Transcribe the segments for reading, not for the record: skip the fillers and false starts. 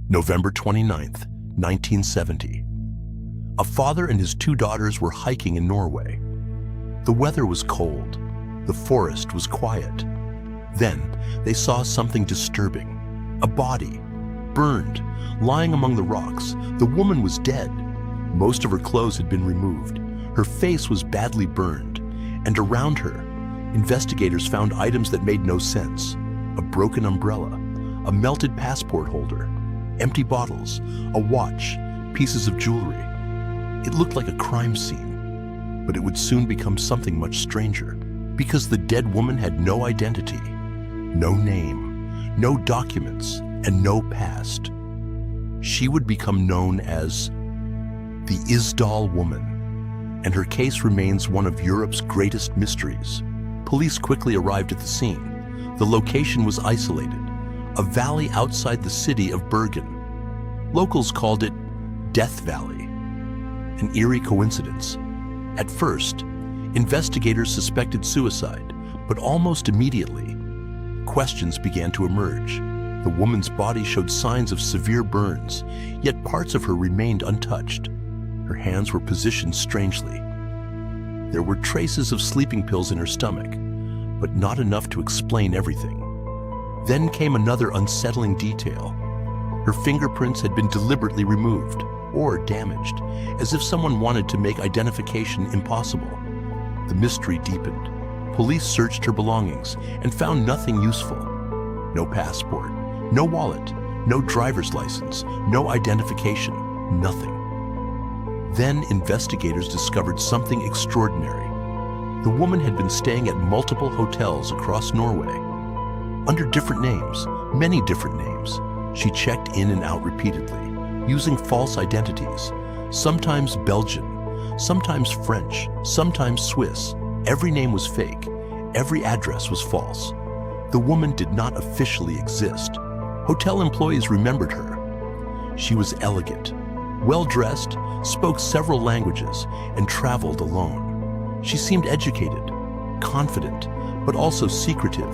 November 29th, 1970. A father and his two daughters were hiking in Norway. The weather was cold. The forest was quiet. Then they saw something disturbing. A body, burned, lying among the rocks. The woman was dead. Most of her clothes had been removed. Her face was badly burned, and around her, investigators found items that made no sense. A broken umbrella, a melted passport holder, empty bottles, a watch, pieces of jewelry. It looked like a crime scene, but it would soon become something much stranger, because the dead woman had no identity, no name, no documents, and no past. She would become known as the Isdal Woman, and her case remains one of Europe's greatest mysteries. Police quickly arrived at the scene. The location was isolated, a valley outside the city of Bergen. Locals called it Death Valley, an eerie coincidence. At first, investigators suspected suicide, but almost immediately, questions began to emerge. The woman's body showed signs of severe burns, yet parts of her remained untouched. Her hands were positioned strangely. There were traces of sleeping pills in her stomach, but not enough to explain everything. Then came another unsettling detail. Her fingerprints had been deliberately removed or damaged, as if someone wanted to make identification impossible. The mystery deepened. Police searched her belongings and found nothing useful. No passport, no wallet, no driver's license, no identification, nothing. Then investigators discovered something extraordinary. The woman had been staying at multiple hotels across Norway. Under different names, many different names, she checked in and out repeatedly, using false identities, sometimes Belgian, sometimes French, sometimes Swiss. Every name was fake. Every address was false. The woman did not officially exist. Hotel employees remembered her. She was elegant, well-dressed, spoke several languages, and traveled alone. She seemed educated, confident, but also secretive,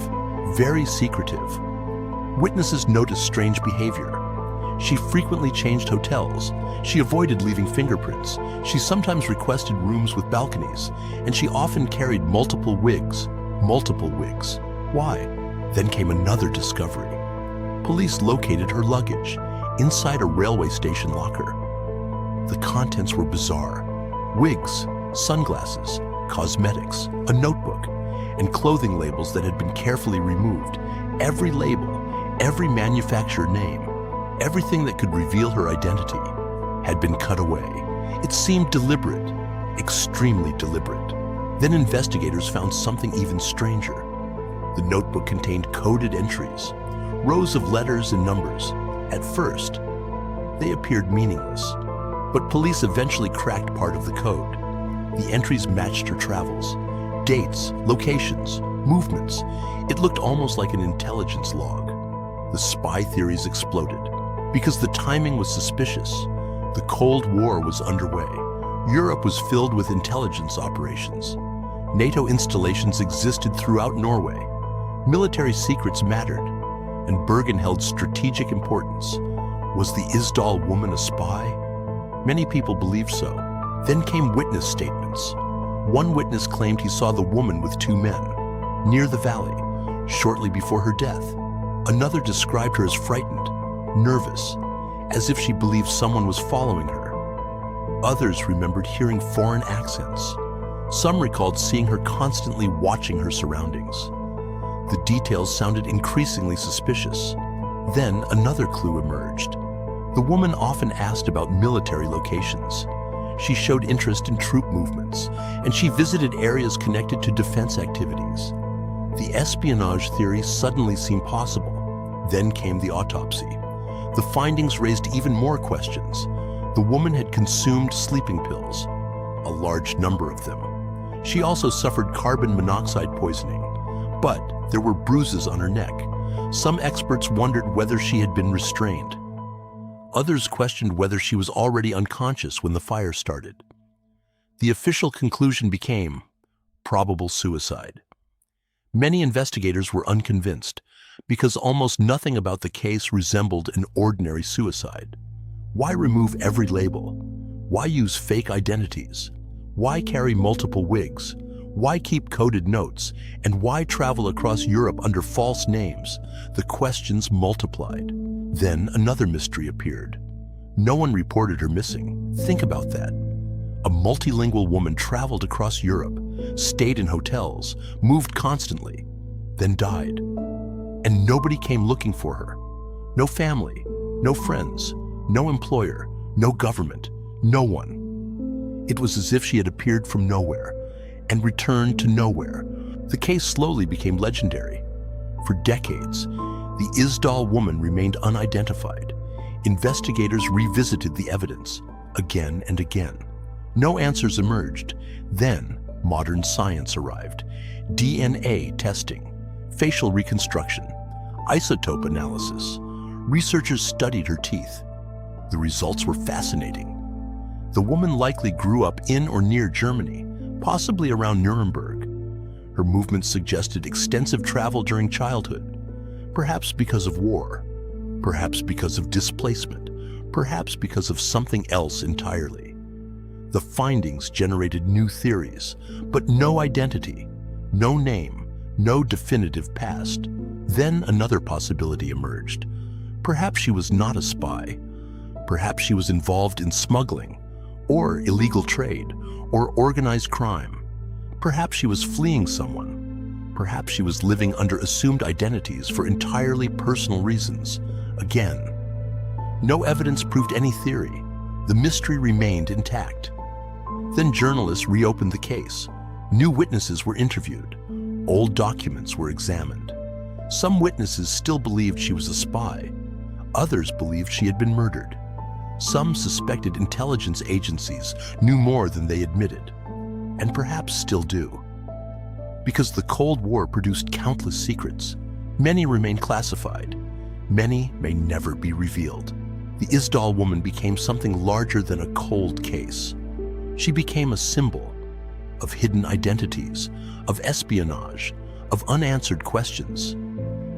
very secretive. Witnesses noticed strange behavior. She frequently changed hotels. She avoided leaving fingerprints. She sometimes requested rooms with balconies, and she often carried multiple wigs. Multiple wigs. Why? Then came another discovery. Police located her luggage inside a railway station locker. The contents were bizarre. Wigs, sunglasses, cosmetics, a notebook, and clothing labels that had been carefully removed. Every label, every manufacturer name, everything that could reveal her identity had been cut away. It seemed deliberate, extremely deliberate. Then investigators found something even stranger. The notebook contained coded entries, rows of letters and numbers. At first, they appeared meaningless, but police eventually cracked part of the code. The entries matched her travels, dates, locations, movements. It looked almost like an intelligence log. The spy theories exploded because the timing was suspicious. The Cold War was underway. Europe was filled with intelligence operations. NATO installations existed throughout Norway. Military secrets mattered, and Bergen held strategic importance. Was the Isdal woman a spy? Many people believed so. Then came witness statements. One witness claimed he saw the woman with two men near the valley shortly before her death. Another described her as frightened, nervous, as if she believed someone was following her. Others remembered hearing foreign accents. Some recalled seeing her constantly watching her surroundings. The details sounded increasingly suspicious. Then another clue emerged. The woman often asked about military locations. She showed interest in troop movements, and she visited areas connected to defense activities. The espionage theory suddenly seemed possible. Then came the autopsy. The findings raised even more questions. The woman had consumed sleeping pills, a large number of them. She also suffered carbon monoxide poisoning, but there were bruises on her neck. Some experts wondered whether she had been restrained. Others questioned whether she was already unconscious when the fire started. The official conclusion became probable suicide. Many investigators were unconvinced. Because almost nothing about the case resembled an ordinary suicide. Why remove every label? Why use fake identities? Why carry multiple wigs? Why keep coded notes? And why travel across Europe under false names? The questions multiplied. Then another mystery appeared. No one reported her missing. Think about that. A multilingual woman traveled across Europe, stayed in hotels, moved constantly, then died. And nobody came looking for her. No family, no friends, no employer, no government, no one. It was as if she had appeared from nowhere and returned to nowhere. The case slowly became legendary. For decades, the Isdal woman remained unidentified. Investigators revisited the evidence again and again. No answers emerged. Then, modern science arrived. DNA testing, facial reconstruction, isotope analysis. Researchers studied her teeth. The results were fascinating. The woman likely grew up in or near Germany, possibly around Nuremberg. Her movements suggested extensive travel during childhood, perhaps because of war, perhaps because of displacement, perhaps because of something else entirely. The findings generated new theories, but no identity, no name, no definitive past. Then another possibility emerged. Perhaps she was not a spy. Perhaps she was involved in smuggling, or illegal trade, or organized crime. Perhaps she was fleeing someone. Perhaps she was living under assumed identities for entirely personal reasons. Again, no evidence proved any theory. The mystery remained intact. Then journalists reopened the case. New witnesses were interviewed. Old documents were examined. Some witnesses still believed she was a spy. Others believed she had been murdered. Some suspected intelligence agencies knew more than they admitted, and perhaps still do. Because the Cold War produced countless secrets, many remain classified. Many may never be revealed. The Isdal woman became something larger than a cold case. She became a symbol of hidden identities, of espionage, of unanswered questions.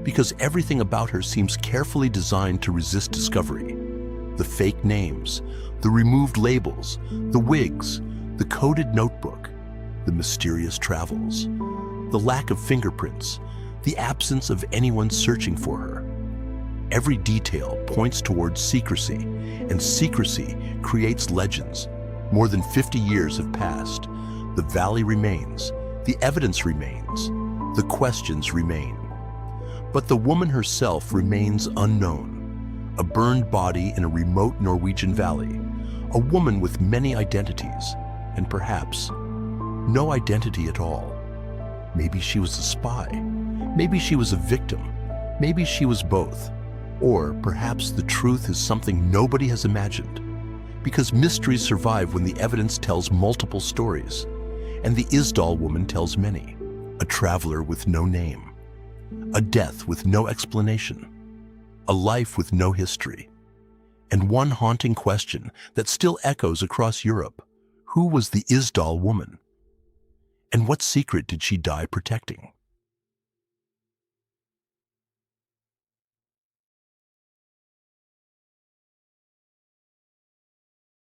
Because everything about her seems carefully designed to resist discovery. The fake names, the removed labels, the wigs, the coded notebook, the mysterious travels, the lack of fingerprints, the absence of anyone searching for her. Every detail points towards secrecy, and secrecy creates legends. More than 50 years have passed. The valley remains, the evidence remains, the questions remain. But the woman herself remains unknown. A burned body in a remote Norwegian valley, a woman with many identities, and perhaps no identity at all. Maybe she was a spy, maybe she was a victim, maybe she was both. Or perhaps the truth is something nobody has imagined. Because mysteries survive when the evidence tells multiple stories, and the Isdal woman tells many. A traveler with no name, a death with no explanation, a life with no history, and one haunting question that still echoes across Europe. Who was the Isdal woman? And what secret did she die protecting?